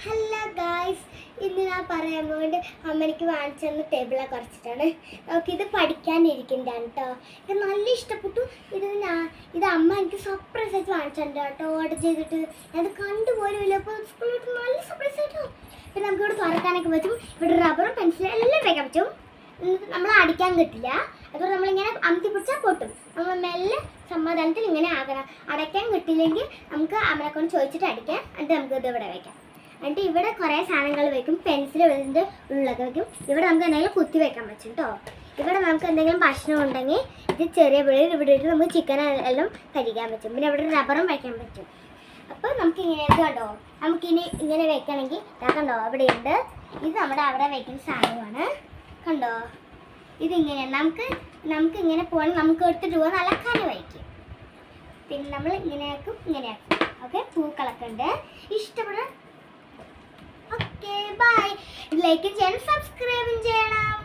Hello guys, ഇന്ന് ഞാൻ പറയാൻ പോകുന്നത് അമ്മയ്ക്ക് വാങ്ങിച്ചു തന്ന ടേബിളെ കുറിച്ചിട്ടാണ്. നമുക്കിത് പഠിക്കാനിരിക്കുന്നതാണ് കേട്ടോ. ഇത് നല്ല ഇഷ്ടപ്പെട്ടു. ഇത് അമ്മ എനിക്ക് സർപ്രൈസ് ആയിട്ട് വാങ്ങിച്ചിട്ടുണ്ട് കേട്ടോ. ഓർഡർ ചെയ്തിട്ട് അത് കണ്ടുപോലും ഇല്ല. അപ്പോൾ സ്കൂളിൽ നല്ല സർപ്രൈസ് ആയിട്ടോ. പിന്നെ നമുക്കിവിടെ തുറക്കാനൊക്കെ പറ്റും. ഇവിടെ റബ്ബറും പെൻസിലും എല്ലാം വയ്ക്കാൻ പറ്റും. നമ്മൾ അടിക്കാൻ കിട്ടില്ല. അതുകൊണ്ട് നമ്മളിങ്ങനെ അമത്തി പിടിച്ചാൽ പൊട്ടും. നമ്മൾ മെല്ലെ സമാധാനത്തിൽ ഇങ്ങനെ ആകണം. അടയ്ക്കാൻ കിട്ടിയില്ലെങ്കിൽ നമുക്ക് അമ്മനെ കൊണ്ട് ചോദിച്ചിട്ട് അടിക്കാം. എന്നിട്ട് നമുക്ക് ഇത് ഇവിടെ വയ്ക്കാം. എന്നിട്ട് ഇവിടെ കുറേ സാധനങ്ങൾ വെക്കും. പെൻസിൽ ഇതിൻ്റെ ഉള്ളൊക്കെ വെക്കും. ഇവിടെ നമുക്ക് എന്തെങ്കിലും കുത്തി വെക്കാൻ പറ്റും കേട്ടോ. ഇവിടെ നമുക്ക് എന്തെങ്കിലും ഭക്ഷണം ഉണ്ടെങ്കിൽ ഇത് ചെറിയ പിള്ളേർ ഇവിടെ ഇട്ട് നമുക്ക് ചിക്കൻ എല്ലാം കഴിക്കാൻ പറ്റും. പിന്നെ ഇവിടെ റബ്ബറും വയ്ക്കാൻ പറ്റും. അപ്പോൾ നമുക്ക് ഇങ്ങനെ കണ്ടോ, നമുക്കിനി ഇങ്ങനെ വെക്കണമെങ്കിൽ കണ്ടോ അവിടെയുണ്ട്. ഇത് നമ്മുടെ അവിടെ വയ്ക്കുന്ന സാധനമാണ് കണ്ടോ. ഇതിങ്ങനെ നമുക്ക് ഇങ്ങനെ പോകണം. നമുക്ക് എടുത്തിട്ട് പോകാൻ അലക്കാനും വയ്ക്കും. പിന്നെ നമ്മൾ ഇങ്ങനെയാക്കും. ഓക്കെ, പൂക്കളൊക്കെ ഉണ്ട്. ഇഷ്ടപ്പെടുന്ന ഓക്കെ ബൈ. ലൈക്ക് ചെയ്യണം, സബ്സ്ക്രൈബും ചെയ്യണം.